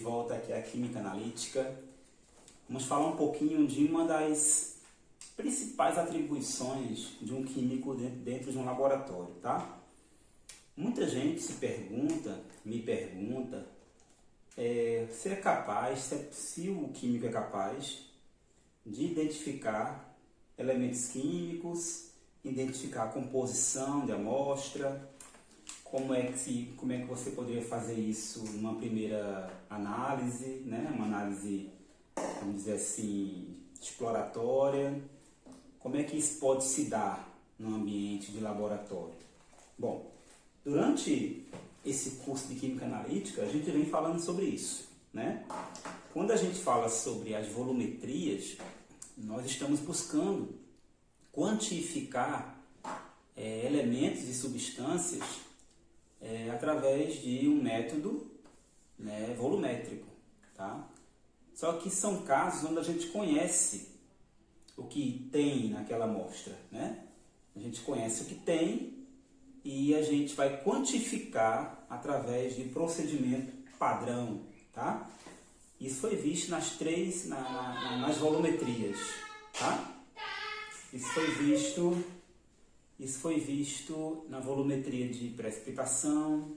volta aqui à Química Analítica. Vamos falar um pouquinho de uma das principais atribuições de um químico dentro de um laboratório, tá? Muita gente me pergunta, se é capaz, se o químico é capaz de identificar elementos químicos, identificar a composição de amostra, como é que você poderia fazer isso numa primeira análise, né? Uma análise, vamos dizer assim, exploratória. Como é que isso pode se dar no ambiente de laboratório? Bom, durante esse curso de Química Analítica, a gente vem falando sobre isso, né? Quando a gente fala sobre as volumetrias, nós estamos buscando quantificar elementos e substâncias através de um método, né, volumétrico, tá? Só que são casos onde a gente conhece o que tem naquela amostra, né? A gente conhece o que tem e a gente vai quantificar através de procedimento padrão, tá? Isso foi visto nas volumetrias, tá? Isso foi visto na volumetria de precipitação,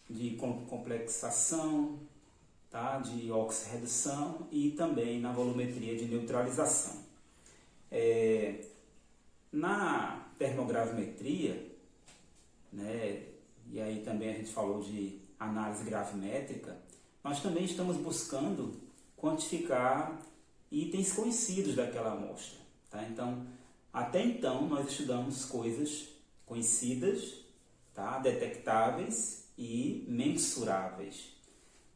de complexação, tá? De oxirredução e também na volumetria de neutralização. Na termogravimetria, né, e aí também a gente falou de análise gravimétrica, nós também estamos buscando quantificar itens conhecidos daquela amostra, tá? Então, até então, nós estudamos coisas conhecidas, tá? Detectáveis e mensuráveis.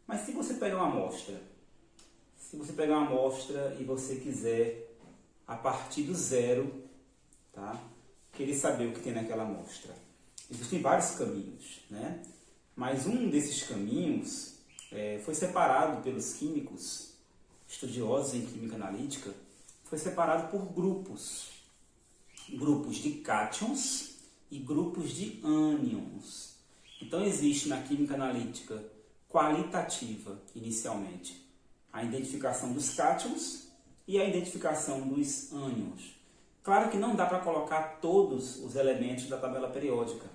Mas se você pegar uma amostra, e você quiser, a partir do zero, tá? Querer saber o que tem naquela amostra, existem vários caminhos, né? Mas um desses caminhos foi separado pelos químicos, estudiosos em química analítica, foi separado por grupos de cátions e grupos de ânions. Então existe na química analítica qualitativa, inicialmente, a identificação dos cátions e a identificação dos ânions. Claro que não dá para colocar todos os elementos da tabela periódica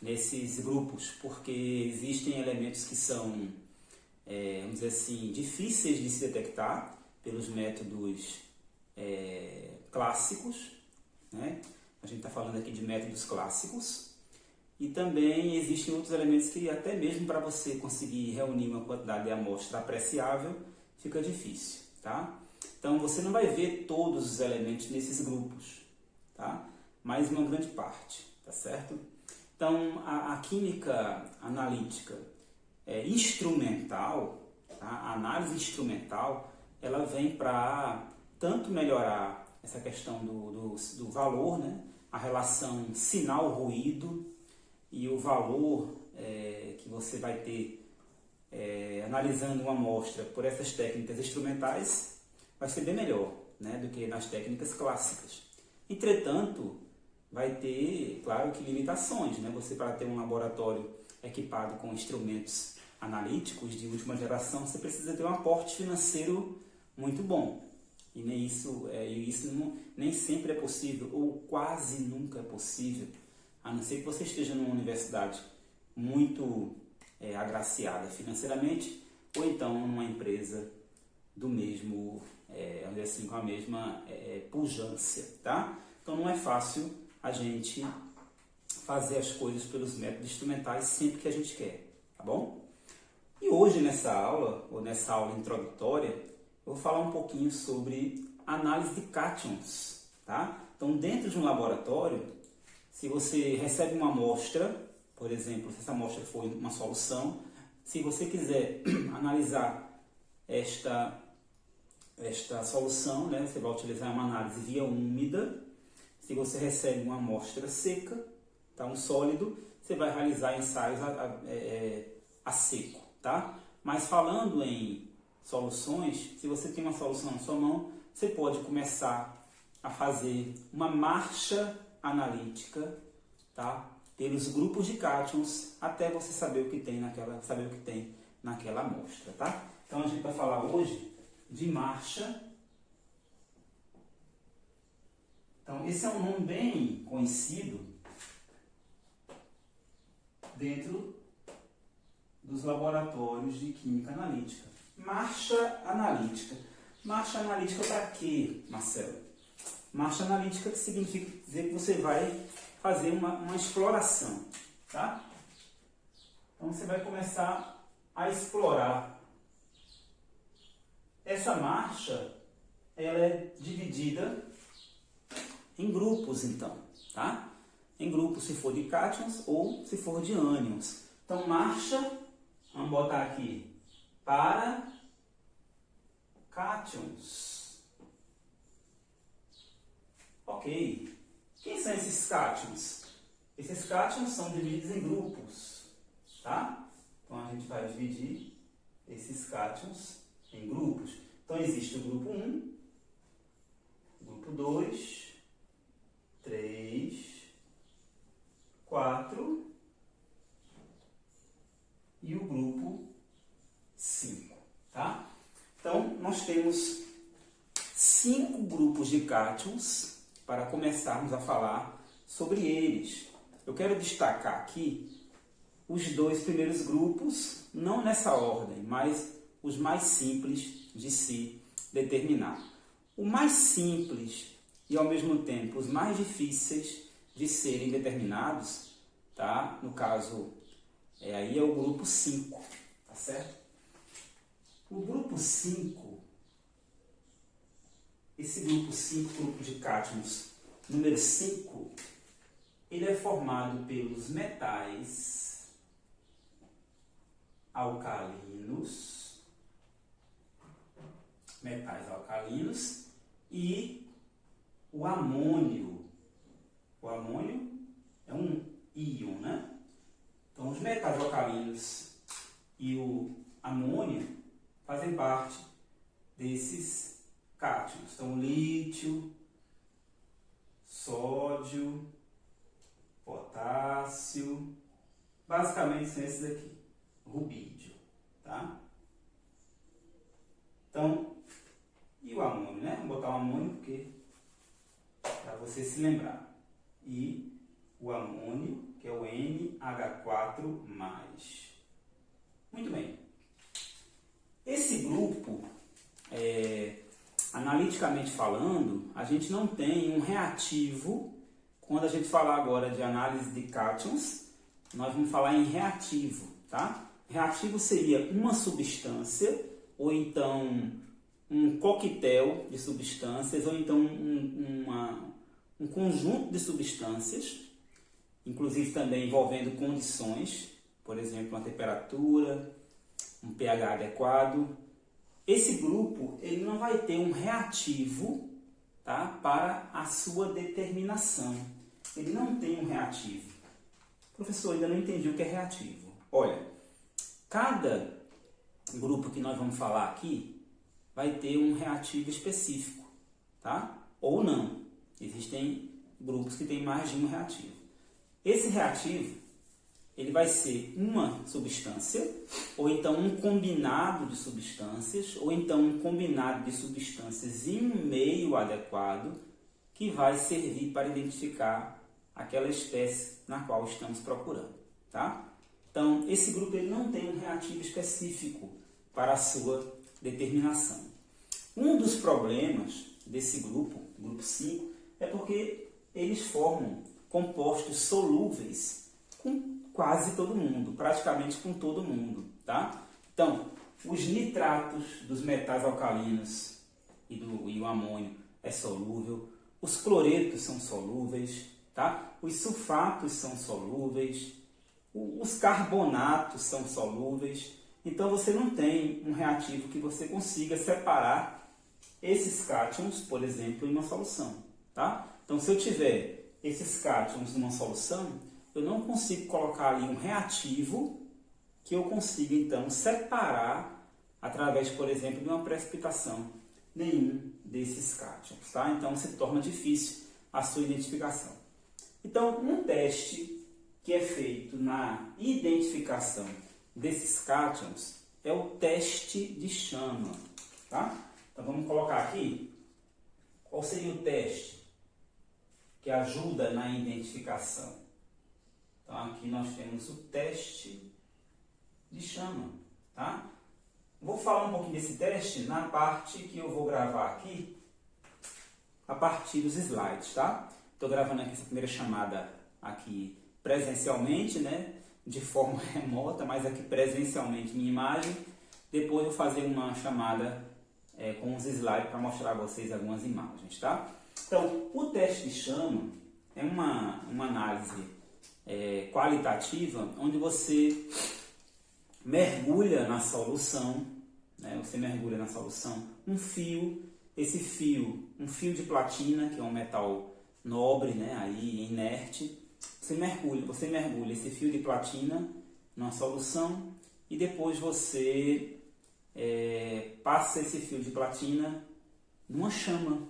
nesses grupos, porque existem elementos que são, vamos dizer assim, difíceis de se detectar pelos métodos clássicos, né? A gente está falando aqui de métodos clássicos. E também existem outros elementos que até mesmo para você conseguir reunir uma quantidade de amostra apreciável, fica difícil, tá? Então você não vai ver todos os elementos nesses grupos, tá? Mas uma grande parte, tá certo? Então a química analítica instrumental, tá? A análise instrumental, ela vem para tanto melhorar essa questão do valor, né? A relação sinal-ruído e o valor que você vai ter analisando uma amostra por essas técnicas instrumentais vai ser bem melhor, né, do que nas técnicas clássicas. Entretanto, vai ter, claro, que limitações, né? Você, para ter um laboratório equipado com instrumentos analíticos de última geração, você precisa ter um aporte financeiro muito bom. E isso nem sempre é possível, ou quase nunca é possível, a não ser que você esteja numa universidade muito agraciada financeiramente, ou então numa empresa do mesmo, vamos dizer assim, com a mesma pujança, tá? Então não é fácil a gente fazer as coisas pelos métodos instrumentais sempre que a gente quer, tá bom? E hoje nessa aula introdutória, eu vou falar um pouquinho sobre análise de cátions, tá? Então dentro de um laboratório, se você recebe uma amostra, por exemplo, se essa amostra for uma solução, se você quiser analisar esta solução, né, você vai utilizar uma análise via úmida. Se você recebe uma amostra seca, tá, um sólido, você vai realizar ensaios a seco, tá? Mas falando em soluções, se você tem uma solução na sua mão, você pode começar a fazer uma marcha analítica, tá? Pelos grupos de cátions, até você saber o que tem naquela amostra, tá? Então a gente vai falar hoje de marcha. Então esse é um nome bem conhecido dentro dos laboratórios de química analítica. Marcha analítica. Marcha analítica para quê, Marcelo? Marcha analítica que significa dizer que você vai fazer uma exploração, tá? Então você vai começar a explorar. Essa marcha, ela é dividida em grupos, então, tá? Em grupos se for de cátions ou se for de ânions. Então, marcha, vamos botar aqui, para cátions. Ok. Quem são esses cátions? Esses cátions são divididos em grupos, tá? Então, a gente vai dividir esses cátions em grupos. Então, existe o grupo 1, grupo 2, 3, 4 e o grupo 5, tá? Então, nós temos 5 grupos de cátions para começarmos a falar sobre eles. Eu quero destacar aqui os 2 primeiros grupos, não nessa ordem, mas os mais simples de se determinar. O mais simples e, ao mesmo tempo, os mais difíceis de serem determinados, tá? No caso, aí é o grupo 5, tá certo? O grupo 5, esse grupo 5, grupo de cátions número 5, ele é formado pelos metais alcalinos, e o amônio. O amônio é um íon, né? Então, os metais alcalinos e o amônio fazem parte desses cátions. Então, lítio, sódio, potássio, basicamente são esses aqui, rubídio, tá? Então, e o amônio, né? Vamos botar o amônio porque para você se lembrar. E o amônio, que é o NH4+. Muito bem. Esse grupo, analiticamente falando, a gente não tem um reativo. Quando a gente falar agora de análise de cátions, nós vamos falar em reativo, tá? Reativo seria uma substância, ou então um coquetel de substâncias, ou então um conjunto de substâncias, inclusive também envolvendo condições, por exemplo, uma temperatura, um pH adequado. Esse grupo ele não vai ter um reativo, tá, para a sua determinação. Ele não tem um reativo. Professor, ainda não entendi o que é reativo. Olha, cada grupo que nós vamos falar aqui vai ter um reativo específico, tá? Ou não. Existem grupos que têm mais de um reativo. Esse reativo, ele vai ser uma substância, ou então um combinado de substâncias, ou então um combinado de substâncias em um meio adequado, que vai servir para identificar aquela espécie na qual estamos procurando, tá? Então, esse grupo ele não tem um reativo específico para a sua determinação. Um dos problemas desse grupo, grupo 5, é porque eles formam compostos solúveis com quase todo mundo, praticamente com todo mundo, tá? Então, os nitratos dos metais alcalinos e o amônio é solúvel, os cloretos são solúveis, tá? Os sulfatos são solúveis, os carbonatos são solúveis. Então, você não tem um reativo que você consiga separar esses cátions, por exemplo, em uma solução, tá? Então, se eu tiver esses cátions numa solução, eu não consigo colocar ali um reativo que eu consiga, então, separar através, por exemplo, de uma precipitação nenhum desses cátions, tá? Então, se torna difícil a sua identificação. Então, um teste que é feito na identificação desses cátions é o teste de chama, tá? Então vamos colocar aqui, qual seria o teste que ajuda na identificação? Então aqui nós temos o teste de chama, tá? Vou falar um pouquinho desse teste na parte que eu vou gravar aqui, a partir dos slides, tá? Estou gravando aqui essa primeira chamada aqui presencialmente, né? De forma remota, mas aqui presencialmente minha imagem. Depois eu vou fazer uma chamada com os slides para mostrar a vocês algumas imagens, tá? Então, o teste de chama é uma análise qualitativa, onde você mergulha na solução, né? Você mergulha na solução um fio, um fio de platina, que é um metal nobre, né? Aí inerte. Você mergulha esse fio de platina numa solução e depois você passa esse fio de platina numa chama,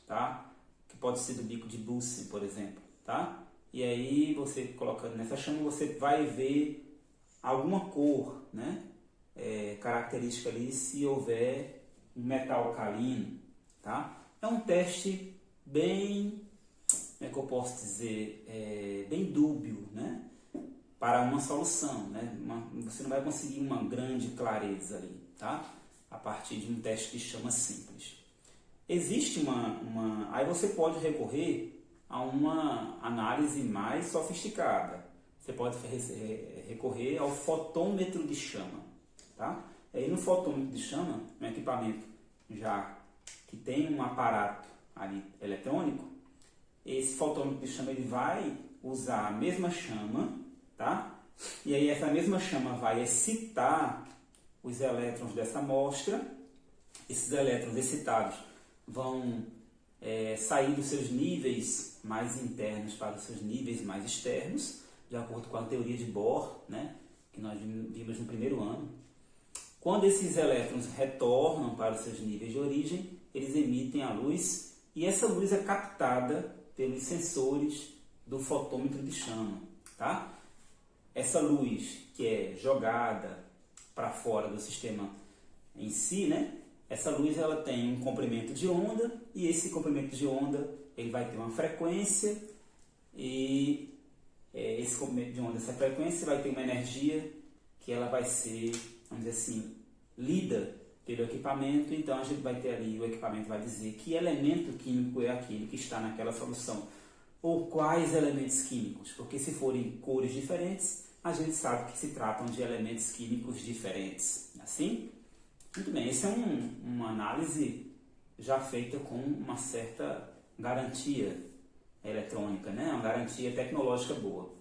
tá? Que pode ser do bico de Bunsen, por exemplo, tá? E aí você colocando nessa chama, você vai ver alguma cor, né? Característica ali, se houver um metal alcalino, tá? É um teste bem, como é que eu posso dizer, bem dúbio, né? Para uma solução, né? Você não vai conseguir uma grande clareza ali, tá? A partir de um teste de chama simples. Existe aí você pode recorrer a uma análise mais sofisticada. Você pode recorrer ao fotômetro de chama, tá? Aí no fotômetro de chama, um equipamento já que tem um aparato ali eletrônico, esse fotômetro de chama ele vai usar a mesma chama, tá? E aí essa mesma chama vai excitar os elétrons dessa amostra. Esses elétrons excitados vão sair dos seus níveis mais internos para os seus níveis mais externos, de acordo com a teoria de Bohr, né? Que nós vimos no primeiro ano. Quando esses elétrons retornam para os seus níveis de origem, eles emitem a luz e essa luz é captada pelos sensores do fotômetro de chama, tá? Essa luz que é jogada para fora do sistema em si, né? Essa luz ela tem um comprimento de onda e esse comprimento de onda ele vai ter uma frequência e esse comprimento de onda, essa frequência vai ter uma energia que ela vai ser, vamos dizer assim, lida pelo equipamento. Então a gente vai ter ali, o equipamento vai dizer que elemento químico é aquele que está naquela solução ou quais elementos químicos, porque se forem cores diferentes, a gente sabe que se tratam de elementos químicos diferentes. Assim? Muito bem, essa é uma análise já feita com uma certa garantia eletrônica, né? Uma garantia tecnológica boa.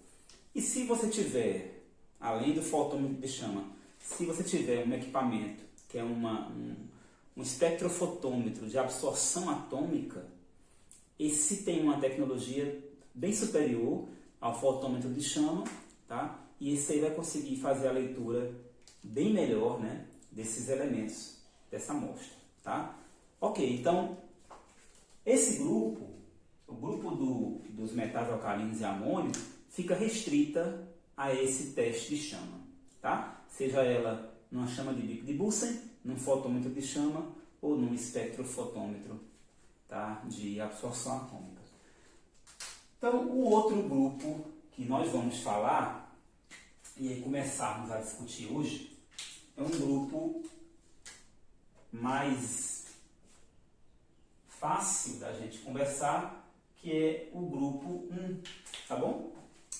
E se você tiver, além do fotômetro de chama, se você tiver um equipamento que é um espectrofotômetro de absorção atômica, esse tem uma tecnologia bem superior ao fotômetro de chama, tá? E esse aí vai conseguir fazer a leitura bem melhor, né, desses elementos, dessa amostra, tá? Ok, então, esse grupo, o grupo dos metais alcalinos e amônio, fica restrita a esse teste de chama, tá? Seja ela numa chama de bico de Bunsen, num fotômetro de chama ou num espectrofotômetro, tá, de absorção atômica. Então, o outro grupo que nós vamos falar e aí começarmos a discutir hoje é um grupo mais fácil da gente conversar, que é o grupo 1, tá bom?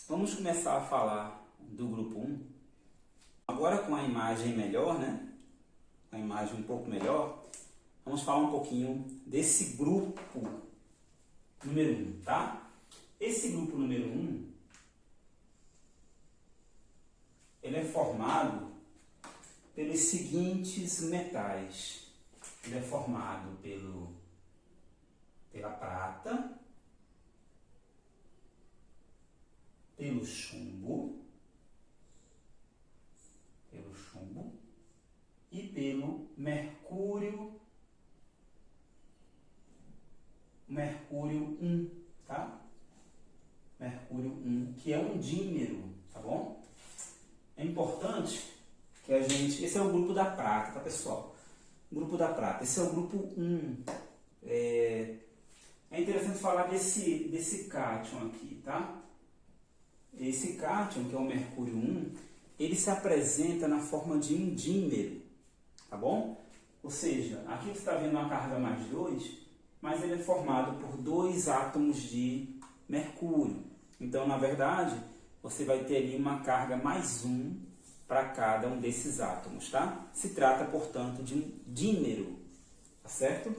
Vamos começar a falar do grupo 1. Agora com a imagem melhor, né? A imagem um pouco melhor, vamos falar um pouquinho desse grupo número 1, tá? Esse grupo número 1, ele é formado pelos seguintes metais. Ele é formado pela prata, pelo chumbo e pelo mercúrio 1, tá? Mercúrio 1, que é um dímero, tá bom? É importante que a gente... Esse é o grupo da prata, tá, pessoal? Grupo da prata. Esse é o grupo 1. É interessante falar desse cátion aqui, tá? Esse cátion, que é o mercúrio 1, ele se apresenta na forma de um dímero, tá bom? Ou seja, aqui você está vendo uma carga mais 2, mas ele é formado por 2 átomos de mercúrio. Então, na verdade, você vai ter ali uma carga mais 1 para cada um desses átomos, tá? Se trata, portanto, de um dímero, tá certo?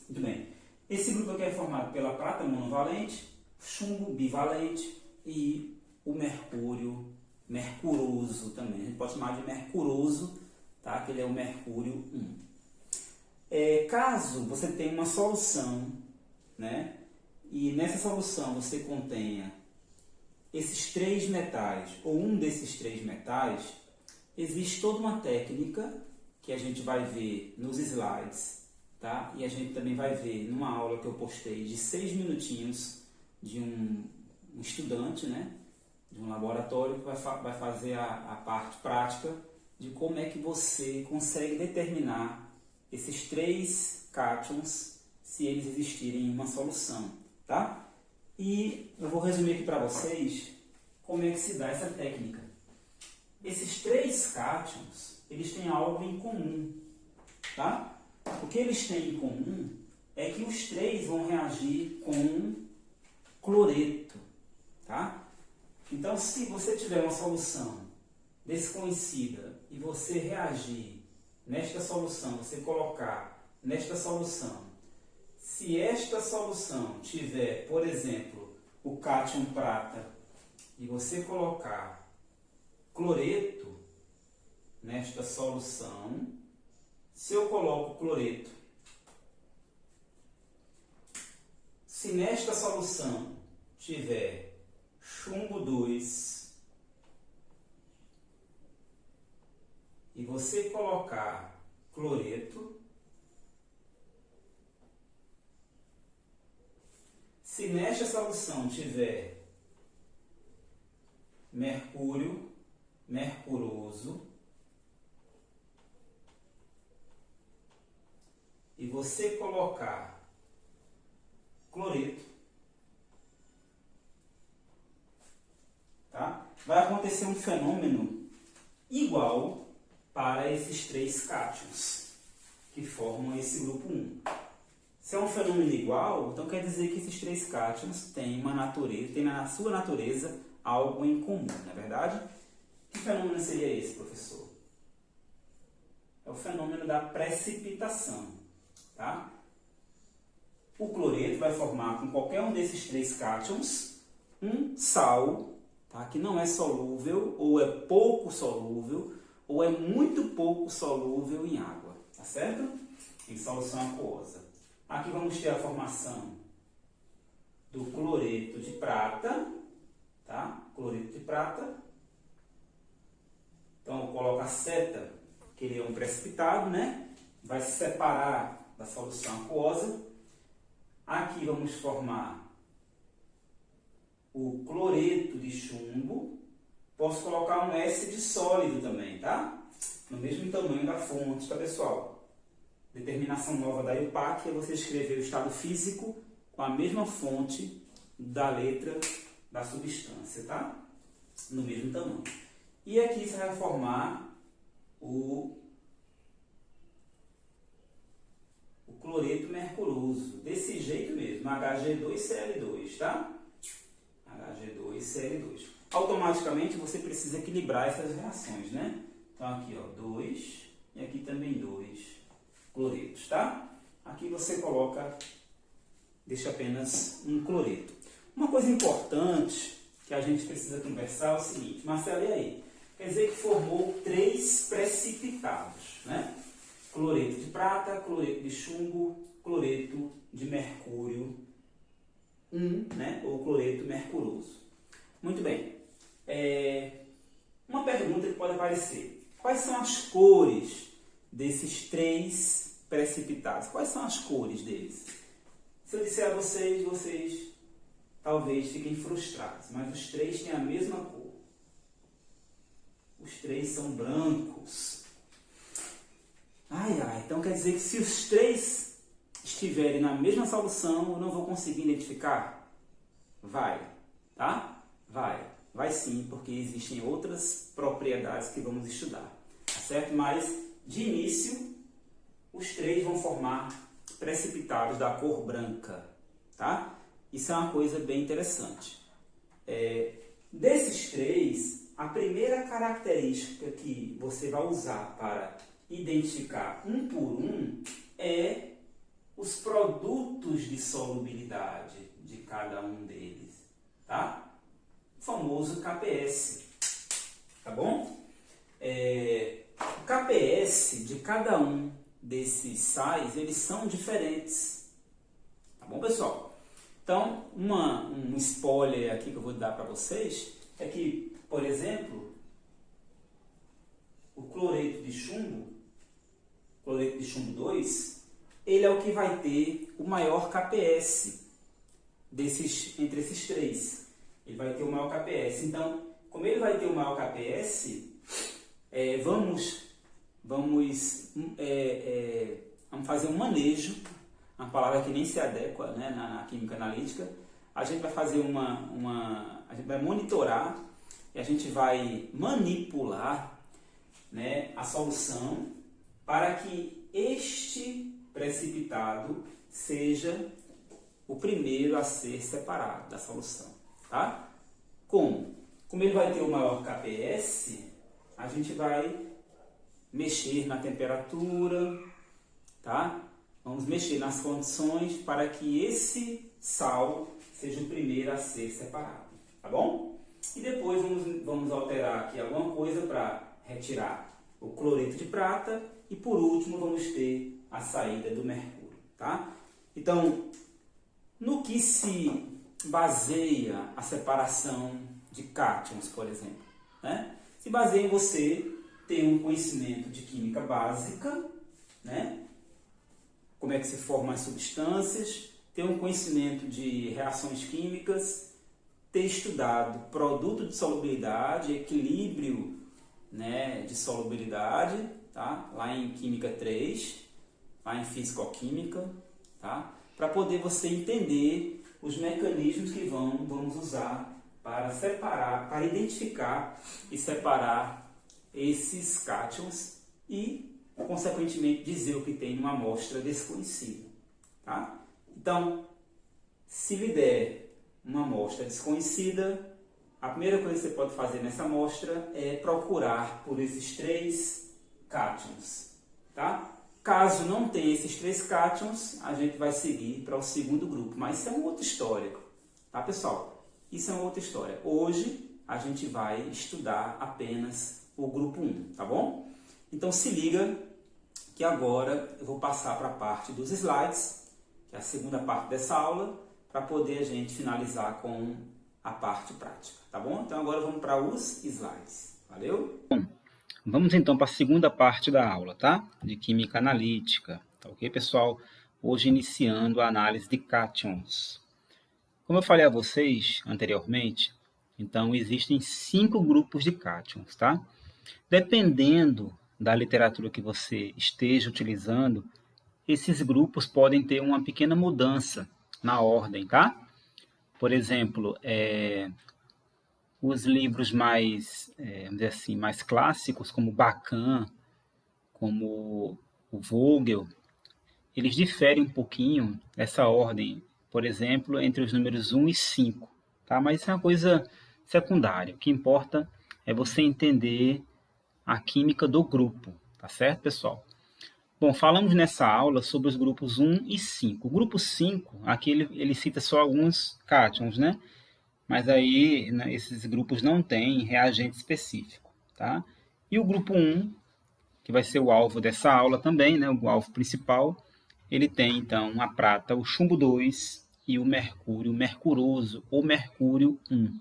Muito bem. Esse grupo aqui é formado pela prata monovalente, chumbo bivalente e o mercúrio mercuroso também. A gente pode chamar de mercuroso, tá? Que ele é o mercúrio 1. Caso você tenha uma solução, né? E nessa solução você contenha esses 3 metais, ou um desses 3 metais, existe toda uma técnica que a gente vai ver nos slides, tá? E a gente também vai ver numa aula que eu postei de 6 minutinhos de um estudante, né? De um laboratório que vai fazer a parte prática de como é que você consegue determinar esses 3 cátions, se eles existirem em uma solução, tá? E eu vou resumir aqui para vocês como é que se dá essa técnica. Esses 3 cátions, eles têm algo em comum, tá? O que eles têm em comum é que os 3 vão reagir com cloreto, tá? Então, se você tiver uma solução desconhecida e você reagir nesta solução, você colocar nesta solução, se esta solução tiver, por exemplo, o cátion prata e você colocar cloreto nesta solução, se eu coloco cloreto, se nesta solução tiver chumbo 2 e você colocar cloreto, se nesta solução tiver mercúrio mercuroso e você colocar cloreto, tá? Vai acontecer um fenômeno igual para esses 3 cátions que formam esse grupo 1. Se é um fenômeno igual, então quer dizer que esses 3 cátions têm na sua natureza algo em comum, não é verdade? Que fenômeno seria esse, professor? É o fenômeno da precipitação, tá? O cloreto vai formar com qualquer um desses 3 cátions um sal, tá? Que não é solúvel, ou é pouco solúvel, ou é muito pouco solúvel em água, tá certo? Em solução aquosa. Aqui vamos ter a formação do cloreto de prata, tá? Cloreto de prata. Então, eu coloco a seta, que ele é um precipitado, né? Vai se separar da solução aquosa. Aqui vamos formar o cloreto de chumbo. Posso colocar um S de sólido também, tá? No mesmo tamanho da fonte, tá, pessoal? Determinação nova da IUPAC é você escrever o estado físico com a mesma fonte da letra da substância, tá? No mesmo tamanho. E aqui você vai formar o cloreto mercuroso, desse jeito mesmo, Hg2Cl2, tá? Hg2Cl2. Automaticamente você precisa equilibrar essas reações, né? Então aqui, ó, 2 e aqui também 2 cloretos, tá? Aqui você coloca, deixa apenas um cloreto. Uma coisa importante que a gente precisa conversar é o seguinte, Marcelo, e aí? Quer dizer que formou 3 precipitados, né? Cloreto de prata, cloreto de chumbo, cloreto de mercúrio 1, né? Ou cloreto mercuroso. Muito bem. Uma pergunta que pode aparecer. Quais são as cores desses 3 precipitados? Quais são as cores deles? Se eu disser a vocês, vocês talvez fiquem frustrados, mas os 3 têm a mesma cor. Os 3 são brancos. Então quer dizer que se os 3 estiverem na mesma solução, eu não vou conseguir identificar? Vai, tá? Vai sim, porque existem outras propriedades que vamos estudar, tá certo? Mas, de início, os 3 vão formar precipitados da cor branca, tá? Isso é uma coisa bem interessante. Desses 3, a primeira característica que você vai usar para identificar um por um é os produtos de solubilidade de cada um deles, tá? O famoso KPS, tá bom? O KPS de cada um desses sais, eles são diferentes, tá bom, pessoal? Então, um spoiler aqui que eu vou dar para vocês é que, por exemplo, o cloreto de chumbo 2, ele é o que vai ter o maior KPS entre esses 3. Ele vai ter o maior KPS. Então, como ele vai ter o maior KPS, vamos fazer um manejo, uma palavra que nem se adequa, né, na química analítica. A gente vai fazer a gente vai monitorar e a gente vai manipular, né, a solução para que este precipitado seja o primeiro a ser separado da solução, tá? Como ele vai ter o maior KPS, a gente vai mexer na temperatura, tá? Vamos mexer nas condições para que esse sal seja o primeiro a ser separado, tá bom? E depois vamos alterar aqui alguma coisa para retirar o cloreto de prata e por último vamos ter a saída do mercúrio, tá? Então, no que se baseia a separação de cátions, por exemplo, né? Se baseia em você ter um conhecimento de química básica, né? Como é que se formam as substâncias, ter um conhecimento de reações químicas, ter estudado produto de solubilidade, equilíbrio, né, de solubilidade, tá? Lá em Química 3, lá em Físico-Química, tá? Para poder você entender os mecanismos que vamos usar para separar, para identificar e separar esses cátions e, consequentemente, dizer o que tem numa amostra desconhecida, tá? Então, se lhe der uma amostra desconhecida, a primeira coisa que você pode fazer nessa amostra é procurar por esses 3 cátions, tá? Caso não tenha esses 3 cátions, a gente vai seguir para o segundo grupo, mas isso é uma outra história, tá, pessoal? Isso é uma outra história. Hoje, a gente vai estudar apenas o grupo 1, tá bom? Então, se liga que agora eu vou passar para a parte dos slides, que é a segunda parte dessa aula, para poder a gente finalizar com a parte prática, tá bom? Então agora vamos para os slides. Valeu? Bom, vamos então para a segunda parte da aula, tá? De química analítica, tá ok, pessoal? Hoje iniciando a análise de cátions. Como eu falei a vocês anteriormente, então existem 5 grupos de cátions, tá? Dependendo da literatura que você esteja utilizando, esses grupos podem ter uma pequena mudança na ordem, tá? Por exemplo, os livros mais, vamos dizer assim, mais clássicos, como Bachan, como o Vogel, eles diferem um pouquinho essa ordem, por exemplo, entre os números 1 e 5, tá? Mas isso é uma coisa secundária. O que importa é você entender a química do grupo, tá certo, pessoal? Bom, falamos nessa aula sobre os grupos 1 e 5. O grupo 5, aqui ele cita só alguns cátions, né? Mas aí, né, esses grupos não têm reagente específico, tá? E o grupo 1, que vai ser o alvo dessa aula também, né? O alvo principal, ele tem, então, a prata, o chumbo 2 e o mercúrio mercuroso, ou mercúrio 1,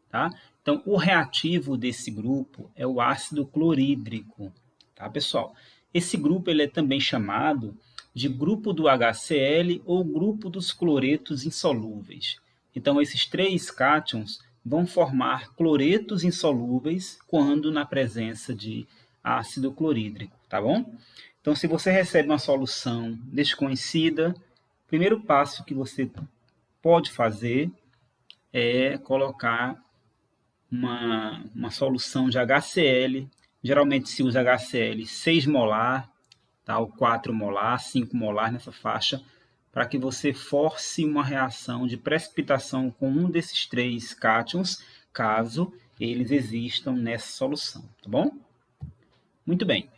tá? Então, o reativo desse grupo é o ácido clorídrico, tá, pessoal? Esse grupo ele é também chamado de grupo do HCl ou grupo dos cloretos insolúveis. Então, esses 3 cátions vão formar cloretos insolúveis quando na presença de ácido clorídrico, tá bom? Então, se você recebe uma solução desconhecida, o primeiro passo que você pode fazer é colocar uma solução de HCl. Geralmente se usa HCl 6 molar, tá? Ou 4 molar, 5 molar nessa faixa, para que você force uma reação de precipitação com um desses 3 cátions, caso eles existam nessa solução, tá bom? Muito bem.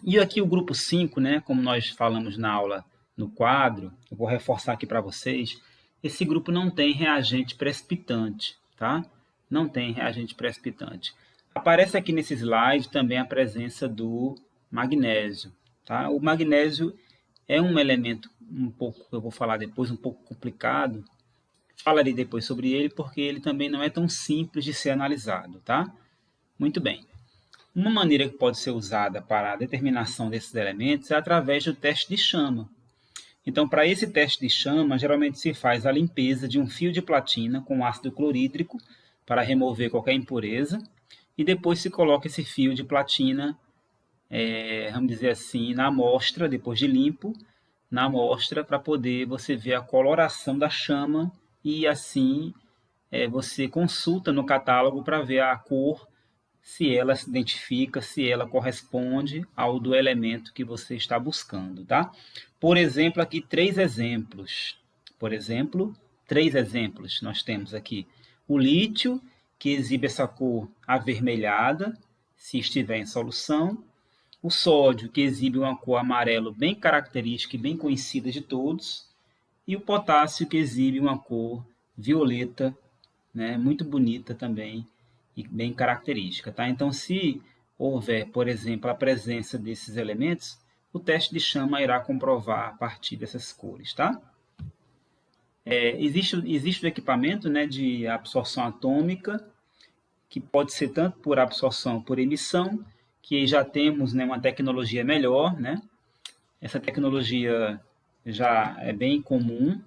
E aqui o grupo 5, né, como nós falamos na aula no quadro, eu vou reforçar aqui para vocês, esse grupo não tem reagente precipitante, tá? Não tem reagente precipitante. Aparece aqui nesse slide também a presença do magnésio, tá? O magnésio é um elemento um pouco, eu vou falar depois, um pouco complicado. Falarei depois sobre ele, porque ele também não é tão simples de ser analisado, tá? Muito bem. Uma maneira que pode ser usada para a determinação desses elementos é através do teste de chama. Então, para esse teste de chama, geralmente se faz a limpeza de um fio de platina com ácido clorídrico para remover qualquer impureza e depois se coloca esse fio de platina, vamos dizer assim, na amostra, depois de limpo, na amostra para poder você ver a coloração da chama e assim você consulta no catálogo para ver a cor, se ela se identifica, se ela corresponde ao do elemento que você está buscando, tá? Por exemplo, aqui 3 exemplos. Por exemplo, 3 exemplos nós temos aqui. O lítio, que exibe essa cor avermelhada, se estiver em solução. O sódio, que exibe uma cor amarelo bem característica e bem conhecida de todos. E o potássio, que exibe uma cor violeta, né, muito bonita também e bem característica, tá? Então, se houver, por exemplo, a presença desses elementos, o teste de chama irá comprovar a partir dessas cores, tá? Existe o equipamento, né, de absorção atômica, que pode ser tanto por absorção ou por emissão, que já temos, né, uma tecnologia melhor, né? Essa tecnologia já é bem comum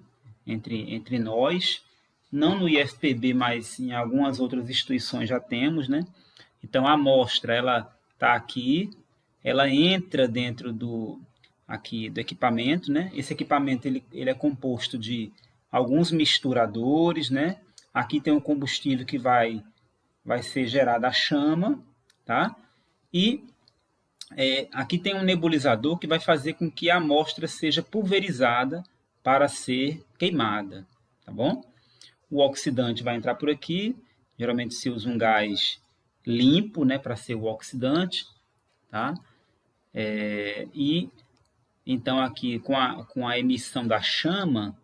entre nós, não no IFPB, mas em algumas outras instituições já temos, né? Então a amostra ela está aqui, ela entra dentro do equipamento, né? Esse equipamento ele é composto de alguns misturadores, né? Aqui tem um combustível que vai ser gerado a chama, tá? E aqui tem um nebulizador que vai fazer com que a amostra seja pulverizada para ser queimada, tá bom? O oxidante vai entrar por aqui, geralmente se usa um gás limpo, né, para ser o oxidante, tá? E então aqui com a emissão da chama,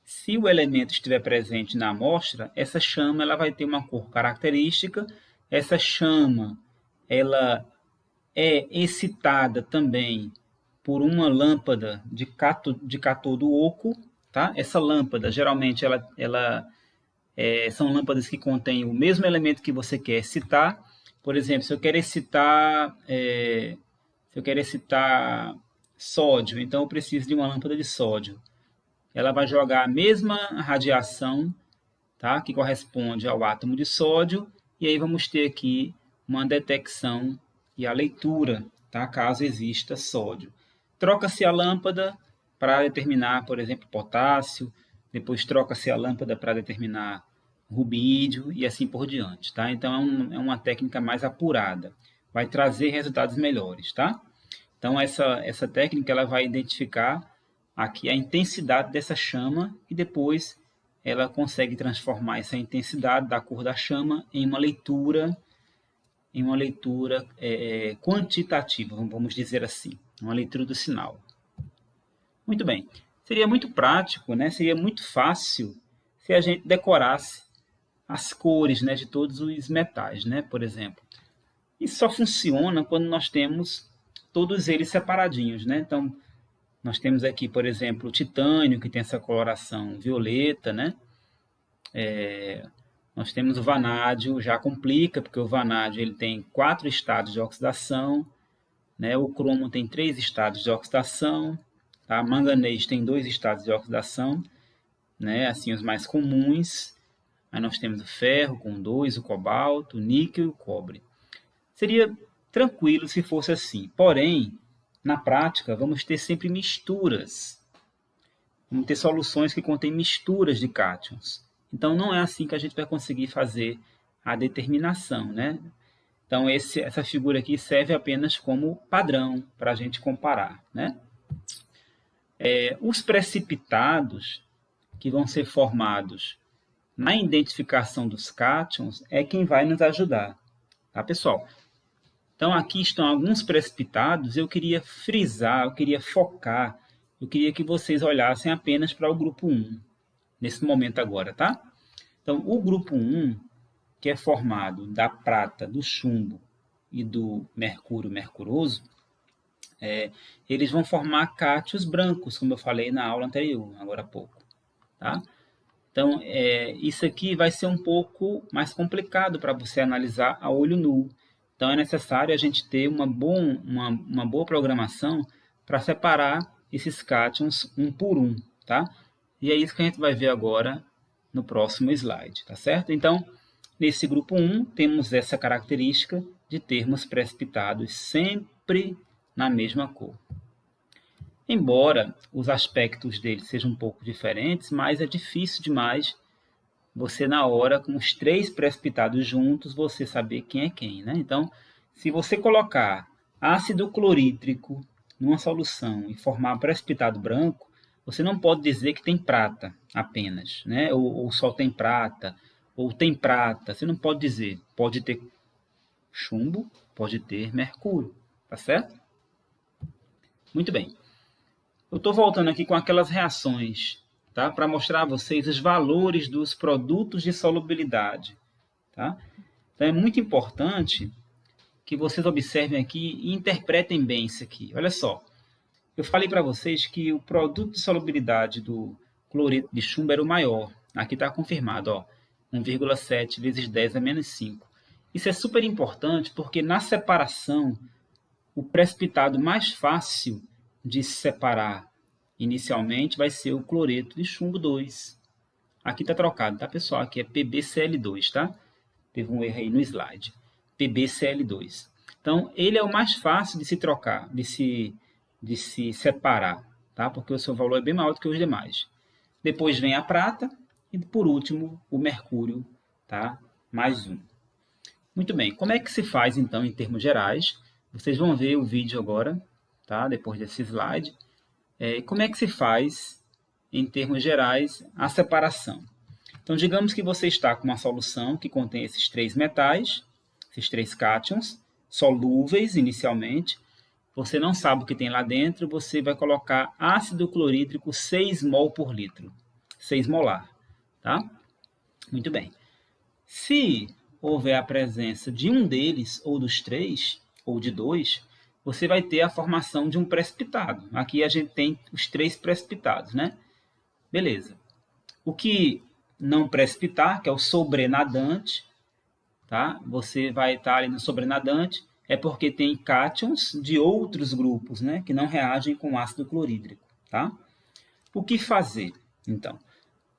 se o elemento estiver presente na amostra, essa chama ela vai ter uma cor característica, essa chama ela é excitada também por uma lâmpada de cátodo oco, tá? Essa lâmpada, geralmente, são lâmpadas que contêm o mesmo elemento que você quer excitar. Por exemplo, se eu quero excitar sódio, então eu preciso de uma lâmpada de sódio. Ela vai jogar a mesma radiação, tá? Que corresponde ao átomo de sódio, e aí vamos ter aqui uma detecção e a leitura, tá? Caso exista sódio. Troca-se a lâmpada para determinar, por exemplo, potássio, depois troca-se a lâmpada para determinar rubídio e assim por diante, tá? Então é uma técnica mais apurada, vai trazer resultados melhores, tá? Então essa técnica ela vai identificar aqui a intensidade dessa chama e depois ela consegue transformar essa intensidade da cor da chama em uma leitura quantitativa, vamos dizer assim, uma leitura do sinal. Muito bem. Seria muito prático, né? Seria muito fácil se a gente decorasse as cores, né, de todos os metais, né, por exemplo. Isso só funciona quando nós temos todos eles separadinhos, né? Então, nós temos aqui, por exemplo, o titânio, que tem essa coloração violeta, né? Nós temos o vanádio, já complica, porque o vanádio ele tem 4 estados de oxidação, né? O cromo tem 3 estados de oxidação, tá? Manganês tem 2 estados de oxidação, né? Assim, os mais comuns. Aí nós temos o ferro com 2, o cobalto, o níquel e o cobre. Seria tranquilo se fosse assim. Porém, na prática, vamos ter sempre misturas. Vamos ter soluções que contêm misturas de cátions. Então, não é assim que a gente vai conseguir fazer a determinação, né? Então, essa figura aqui serve apenas como padrão para a gente comparar, né? Os precipitados que vão ser formados na identificação dos cátions é quem vai nos ajudar, tá, pessoal? Então, aqui estão alguns precipitados. Eu queria frisar, eu queria focar, eu queria que vocês olhassem apenas para o grupo 1, nesse momento agora, tá? Então, o grupo 1, que é formado da prata, do chumbo e do mercúrio mercuroso, eles vão formar cátions brancos, como eu falei na aula anterior, agora há pouco, tá? Então, isso aqui vai ser um pouco mais complicado para você analisar a olho nu. Então, é necessário a gente ter uma boa programação para separar esses cátions um por um, tá? E é isso que a gente vai ver agora no próximo slide, tá certo? Então, nesse grupo 1, temos essa característica de termos precipitados sempre na mesma cor. Embora os aspectos dele sejam um pouco diferentes, mas é difícil demais você, na hora, com os 3 precipitados juntos, você saber quem é quem, né? Então, se você colocar ácido clorídrico numa solução e formar precipitado branco, você não pode dizer que tem prata apenas, né? Ou só tem prata, ou tem prata. Você não pode dizer. Pode ter chumbo, pode ter mercúrio, tá certo? Muito bem. Eu estou voltando aqui com aquelas reações, tá? Para mostrar a vocês os valores dos produtos de solubilidade, tá? Então, é muito importante que vocês observem aqui e interpretem bem isso aqui. Olha só, eu falei para vocês que o produto de solubilidade do cloreto de chumbo era o maior. Aqui está confirmado, ó, 1,7 vezes 10 a menos 5. Isso é super importante porque na separação, o precipitado mais fácil de se separar inicialmente vai ser o cloreto de chumbo 2. Aqui está trocado, tá, pessoal? Aqui é PbCl2, tá? Teve um erro aí no slide. PbCl2. Então, ele é o mais fácil de se trocar, de se separar, tá? Porque o seu valor é bem maior do que os demais. Depois vem a prata e, por último, o mercúrio, tá? Mais um. Muito bem. Como é que se faz, então, em termos gerais? Vocês vão ver o vídeo agora, tá? Depois desse slide. Como é que se faz, em termos gerais, a separação? Então, digamos que você está com uma solução que contém esses 3 metais, esses 3 cátions, solúveis inicialmente. Você não sabe o que tem lá dentro, você vai colocar ácido clorídrico 6 mol por litro, 6 molar, tá? Muito bem. Se houver a presença de um deles, ou dos 3, ou de 2, você vai ter a formação de um precipitado. Aqui a gente tem os 3 precipitados, né? Beleza. O que não precipitar, que é o sobrenadante, tá? Você vai estar ali no sobrenadante, é porque tem cátions de outros grupos, né? Que não reagem com ácido clorídrico, tá? O que fazer, então?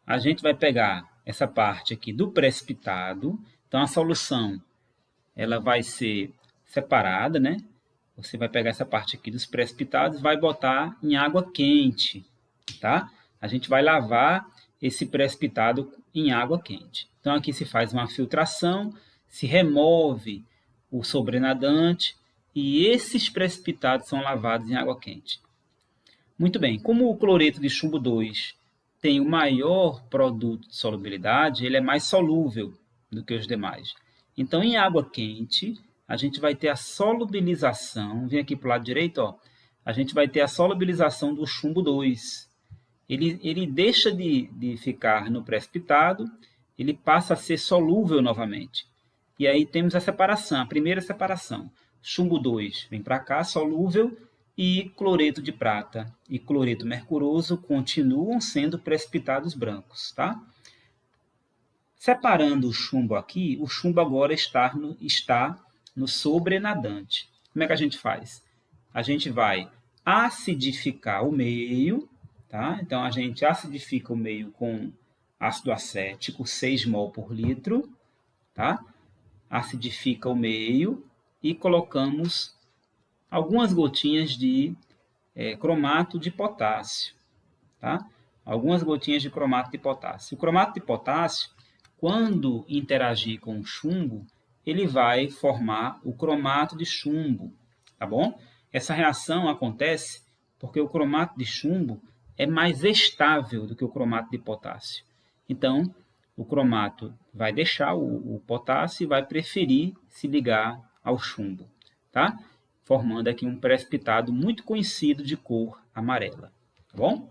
A gente vai pegar essa parte aqui do precipitado. Então, a solução ela vai ser separada, né? Você vai pegar essa parte aqui dos precipitados, vai botar em água quente, tá? A gente vai lavar esse precipitado em água quente. Então, aqui se faz uma filtração, se remove o sobrenadante e esses precipitados são lavados em água quente. Muito bem, como o cloreto de chumbo 2 tem o maior produto de solubilidade, ele é mais solúvel do que os demais. Então, em água quente, a gente vai ter a solubilização, vem aqui para o lado direito, ó, a gente vai ter a solubilização do chumbo 2. Ele deixa de ficar no precipitado, ele passa a ser solúvel novamente. E aí temos a separação, a primeira separação. Chumbo 2 vem para cá, solúvel, e cloreto de prata e cloreto mercuroso continuam sendo precipitados brancos, tá? Separando o chumbo aqui, o chumbo agora está no sobrenadante. Como é que a gente faz? A gente vai acidificar o meio, tá? Então, a gente acidifica o meio com ácido acético, 6 mol por litro, tá? Acidifica o meio e colocamos algumas gotinhas de cromato de potássio, tá? Algumas gotinhas de cromato de potássio. O cromato de potássio, quando interagir com o chumbo, ele vai formar o cromato de chumbo, tá bom? Essa reação acontece porque o cromato de chumbo é mais estável do que o cromato de potássio. Então, o cromato vai deixar o potássio e vai preferir se ligar ao chumbo, tá? Formando aqui um precipitado muito conhecido de cor amarela, tá bom?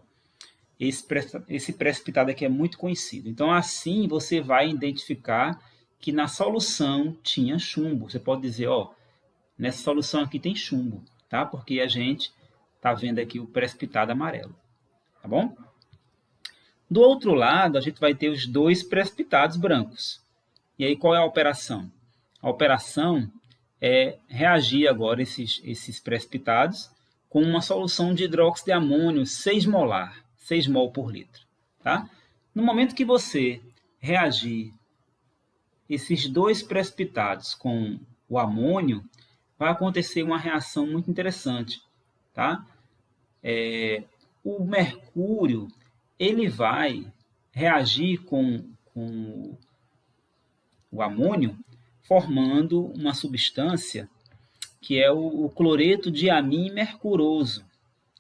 Esse precipitado aqui é muito conhecido. Então, assim, você vai identificar que na solução tinha chumbo. Você pode dizer, ó, nessa solução aqui tem chumbo, tá? Porque a gente está vendo aqui o precipitado amarelo, tá bom? Do outro lado, a gente vai ter os dois precipitados brancos. E aí, qual é a operação? A operação é reagir agora esses precipitados com uma solução de hidróxido de amônio 6 molar, 6 mol por litro. Tá? No momento que você reagir esses dois precipitados com o amônio, vai acontecer uma reação muito interessante. Tá? O mercúrio ele vai reagir com o amônio, formando uma substância que é o cloreto de amim mercuroso,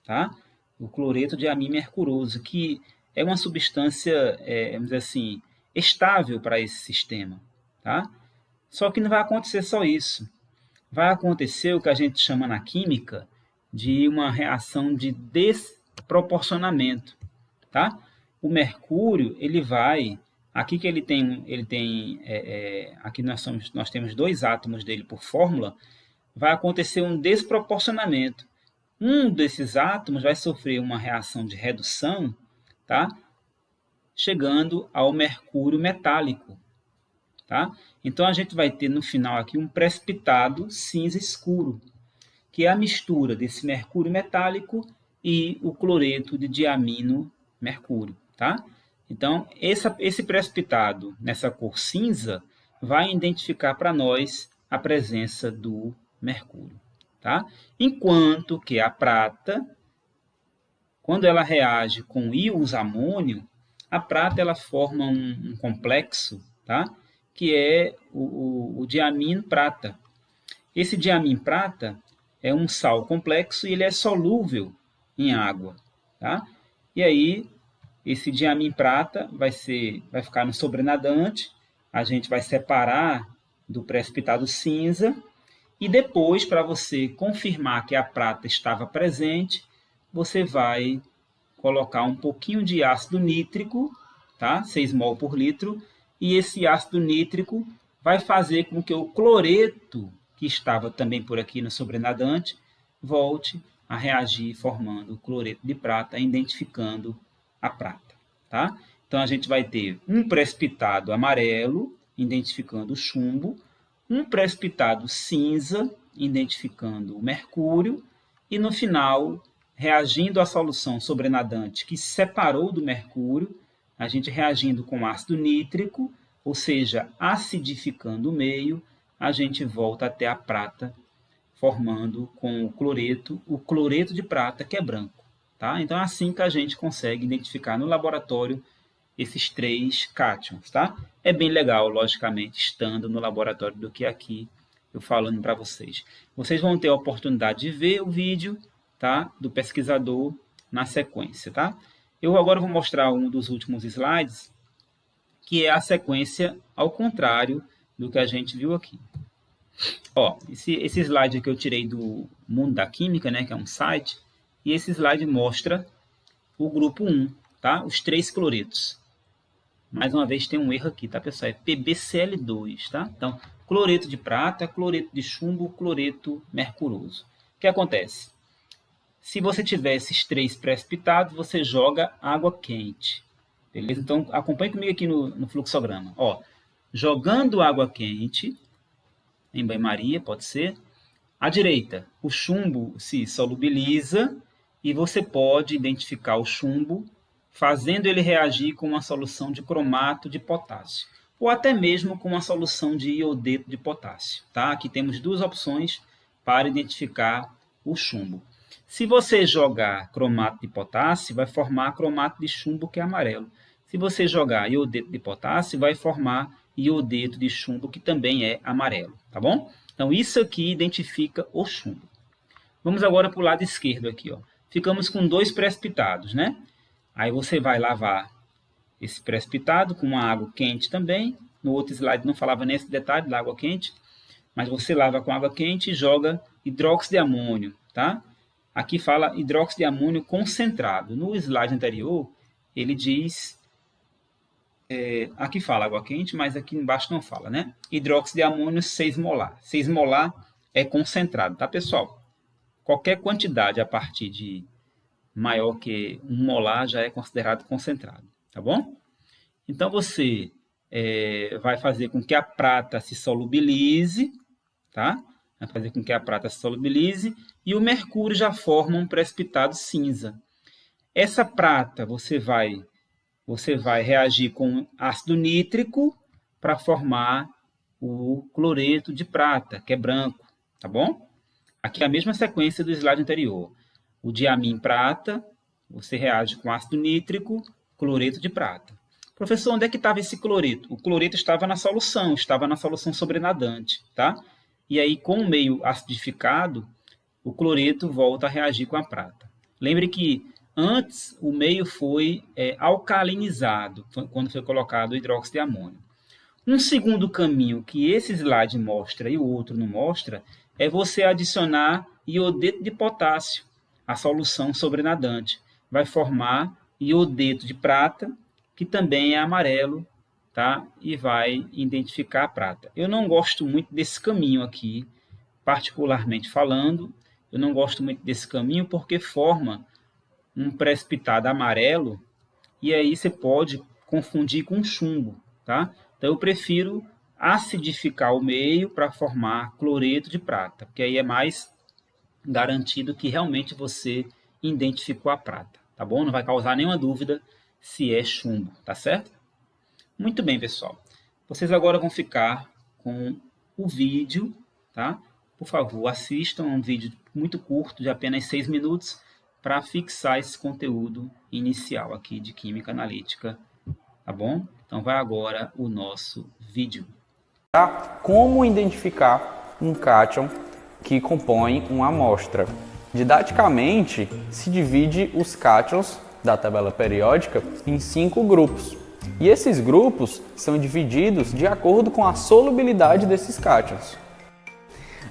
tá? O cloreto de amim mercuroso, que é uma substância, vamos dizer assim, estável para esse sistema, tá? Só que não vai acontecer só isso. Vai acontecer o que a gente chama na química de uma reação de desproporcionamento, tá? O mercúrio, ele vai... Aqui que ele tem aqui nós temos 2 átomos dele por fórmula, vai acontecer um desproporcionamento. Um desses átomos vai sofrer uma reação de redução, tá? Chegando ao mercúrio metálico, tá? Então a gente vai ter no final aqui um precipitado cinza escuro, que é a mistura desse mercúrio metálico e o cloreto de diamino mercúrio, tá? Então, esse precipitado nessa cor cinza vai identificar para nós a presença do mercúrio, tá? Enquanto que a prata, quando ela reage com íons amônio, a prata ela forma um complexo, tá? Que é o diamino prata. Esse diamino prata é um sal complexo e ele é solúvel em água, tá? E aí esse diamim prata vai ficar no sobrenadante, a gente vai separar do precipitado cinza e depois, para você confirmar que a prata estava presente, você vai colocar um pouquinho de ácido nítrico, tá? 6 mol por litro, e esse ácido nítrico vai fazer com que o cloreto, que estava também por aqui no sobrenadante, volte a reagir formando o cloreto de prata, identificando a prata, tá? Então a gente vai ter um precipitado amarelo, identificando o chumbo, um precipitado cinza, identificando o mercúrio, e no final, reagindo à solução sobrenadante que separou do mercúrio, a gente reagindo com ácido nítrico, ou seja, acidificando o meio, a gente volta até a prata, formando com o cloreto de prata, que é branco. Tá? Então é assim que a gente consegue identificar no laboratório esses 3 cátions. Tá? É bem legal, logicamente, estando no laboratório do que aqui eu falando para vocês. Vocês vão ter a oportunidade de ver o vídeo, tá, do pesquisador na sequência. Tá? Eu agora vou mostrar um dos últimos slides, que é a sequência ao contrário do que a gente viu aqui. Ó, esse slide aqui eu tirei do Mundo da Química, né, que é um site, e esse slide mostra o grupo 1, tá? Os 3 cloretos. Mais uma vez tem um erro aqui, tá, pessoal? É PbCl2, tá? Então, cloreto de prata, cloreto de chumbo, cloreto mercuroso. O que acontece? Se você tiver esses 3 precipitados, você joga água quente. Beleza? Então, acompanhe comigo aqui no fluxograma. Ó, jogando água quente, em banho-maria, pode ser. À direita, o chumbo se solubiliza e você pode identificar o chumbo fazendo ele reagir com uma solução de cromato de potássio, ou até mesmo com uma solução de iodeto de potássio. Tá? Aqui temos duas opções para identificar o chumbo. Se você jogar cromato de potássio, vai formar cromato de chumbo, que é amarelo. Se você jogar iodeto de potássio, vai formar iodeto de chumbo, que também é amarelo. Tá bom? Então, isso aqui identifica o chumbo. Vamos agora para o lado esquerdo aqui. Ó. Ficamos com 2 precipitados, né? Aí você vai lavar esse precipitado com uma água quente também. No outro slide não falava nesse detalhe da água quente, mas você lava com água quente e joga hidróxido de amônio, tá? Aqui fala hidróxido de amônio concentrado. No slide anterior, ele diz... aqui fala água quente, mas aqui embaixo não fala, né? Hidróxido de amônio 6 molar. 6 molar é concentrado, tá, pessoal? Qualquer quantidade a partir de maior que 1 molar já é considerado concentrado, tá bom? Então, você vai fazer com que a prata se solubilize, tá? Vai fazer com que a prata se solubilize e o mercúrio já forma um precipitado cinza. Essa prata você vai reagir com ácido nítrico para formar o cloreto de prata, que é branco, tá bom? Aqui é a mesma sequência do slide anterior. O diamim prata, você reage com ácido nítrico, cloreto de prata. Professor, onde é que estava esse cloreto? O cloreto estava na solução sobrenadante, tá? E aí, com o meio acidificado, o cloreto volta a reagir com a prata. Lembre que antes o meio foi alcalinizado, quando foi colocado o hidróxido de amônio. Um segundo caminho que esse slide mostra e o outro não mostra é você adicionar iodeto de potássio à solução sobrenadante. Vai formar iodeto de prata, que também é amarelo, tá? E vai identificar a prata. Eu não gosto muito desse caminho aqui, particularmente falando. Eu não gosto muito desse caminho porque forma um precipitado amarelo e aí você pode confundir com chumbo, tá? Então eu prefiro acidificar o meio para formar cloreto de prata, porque aí é mais garantido que realmente você identificou a prata, tá bom? Não vai causar nenhuma dúvida se é chumbo, tá certo? Muito bem, pessoal. Vocês agora vão ficar com o vídeo, tá? Por favor, assistam um vídeo muito curto, de apenas 6 minutos, para fixar esse conteúdo inicial aqui de Química Analítica, tá bom? Então, vai agora o nosso vídeo. Como identificar um cátion que compõe uma amostra? Didaticamente, se divide os cátions da tabela periódica em 5 grupos. E esses grupos são divididos de acordo com a solubilidade desses cátions.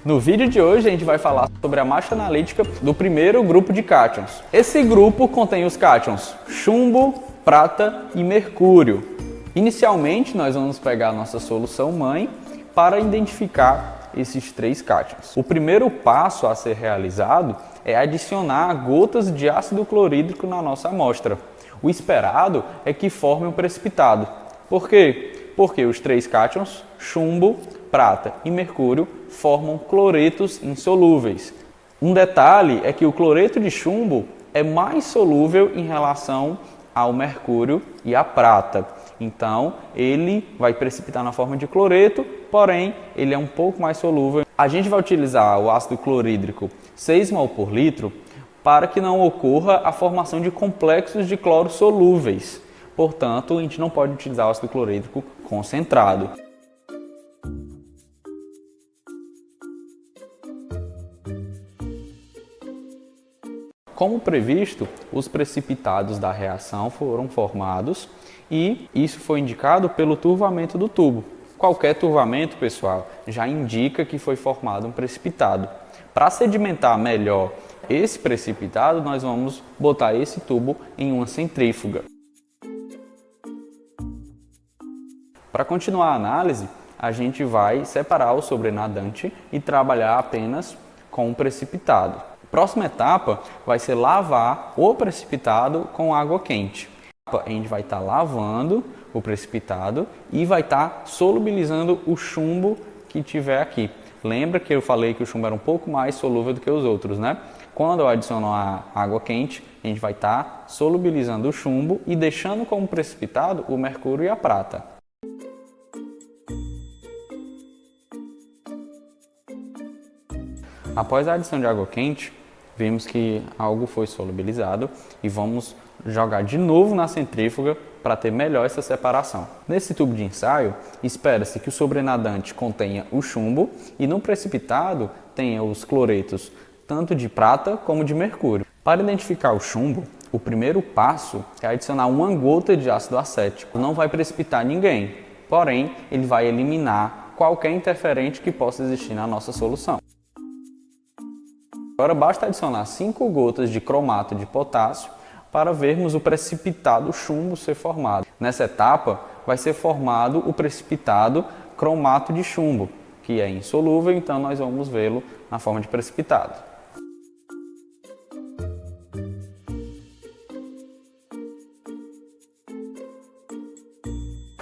No vídeo de hoje a gente vai falar sobre a marcha analítica do primeiro grupo de cátions. Esse grupo contém os cátions chumbo, prata e mercúrio. Inicialmente nós vamos pegar a nossa solução mãe para identificar esses 3 cátions. O primeiro passo a ser realizado é adicionar gotas de ácido clorídrico na nossa amostra. O esperado é que forme um precipitado. Por quê? Porque os 3 cátions, chumbo, prata e mercúrio, formam cloretos insolúveis. Um detalhe é que o cloreto de chumbo é mais solúvel em relação ao mercúrio e à prata. Então, ele vai precipitar na forma de cloreto, porém, ele é um pouco mais solúvel. A gente vai utilizar o ácido clorídrico 6 mol por litro para que não ocorra a formação de complexos de cloro solúveis. Portanto, a gente não pode utilizar o ácido clorídrico concentrado. Como previsto, os precipitados da reação foram formados e isso foi indicado pelo turvamento do tubo. Qualquer turvamento, pessoal, já indica que foi formado um precipitado. Para sedimentar melhor esse precipitado, nós vamos botar esse tubo em uma centrífuga. Para continuar a análise, a gente vai separar o sobrenadante e trabalhar apenas com o precipitado. Próxima etapa vai ser lavar o precipitado com água quente. A gente vai estar lavando o precipitado e vai estar solubilizando o chumbo que tiver aqui. Lembra que eu falei que o chumbo era um pouco mais solúvel do que os outros, né? Quando eu adiciono a água quente, a gente vai estar solubilizando o chumbo e deixando como precipitado o mercúrio e a prata. Após a adição de água quente, vimos que algo foi solubilizado e vamos jogar de novo na centrífuga para ter melhor essa separação. Nesse tubo de ensaio, espera-se que o sobrenadante contenha o chumbo e no precipitado tenha os cloretos tanto de prata como de mercúrio. Para identificar o chumbo, o primeiro passo é adicionar uma gota de ácido acético. Não vai precipitar ninguém, porém ele vai eliminar qualquer interferente que possa existir na nossa solução. Agora basta adicionar 5 gotas de cromato de potássio para vermos o precipitado chumbo ser formado. Nessa etapa vai ser formado o precipitado cromato de chumbo, que é insolúvel, então nós vamos vê-lo na forma de precipitado.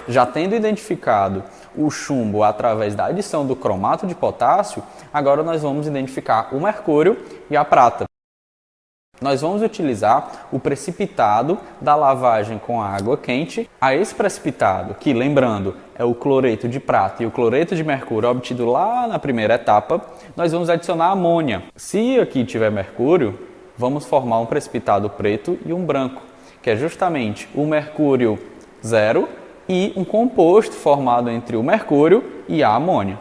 Já tendo identificado o chumbo através da adição do cromato de potássio, agora nós vamos identificar o mercúrio e a prata. Nós vamos utilizar o precipitado da lavagem com água quente. A esse precipitado, que lembrando é o cloreto de prata e o cloreto de mercúrio obtido lá na primeira etapa, nós vamos adicionar amônia. Se aqui tiver mercúrio, vamos formar um precipitado preto e um branco, que é justamente o mercúrio zero e um composto formado entre o mercúrio e a amônia.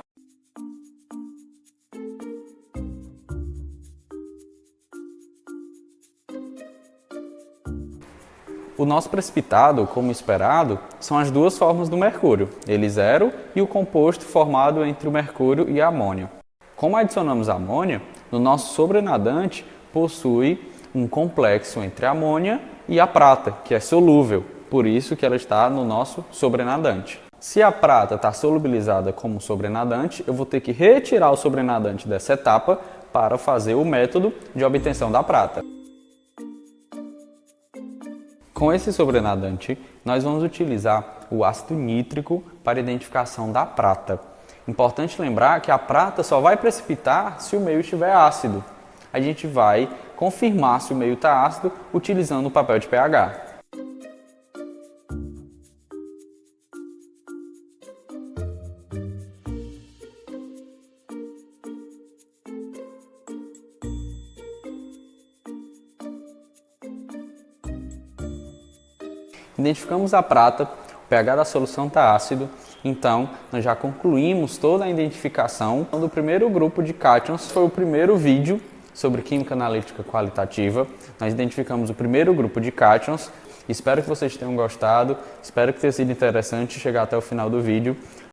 O nosso precipitado, como esperado, são as duas formas do mercúrio, ele zero e o composto formado entre o mercúrio e a amônia. Como adicionamos a amônia, no nosso sobrenadante possui um complexo entre a amônia e a prata, que é solúvel, por isso que ela está no nosso sobrenadante. Se a prata está solubilizada como sobrenadante, eu vou ter que retirar o sobrenadante dessa etapa para fazer o método de obtenção da prata. Com esse sobrenadante, nós vamos utilizar o ácido nítrico para identificação da prata. Importante lembrar que a prata só vai precipitar se o meio estiver ácido. A gente vai confirmar se o meio está ácido utilizando o papel de pH. Identificamos a prata, o pH da solução está ácido, então nós já concluímos toda a identificação do primeiro grupo de cátions. Foi o primeiro vídeo sobre química analítica qualitativa. Nós identificamos o primeiro grupo de cátions. Espero que vocês tenham gostado, espero que tenha sido interessante chegar até o final do vídeo.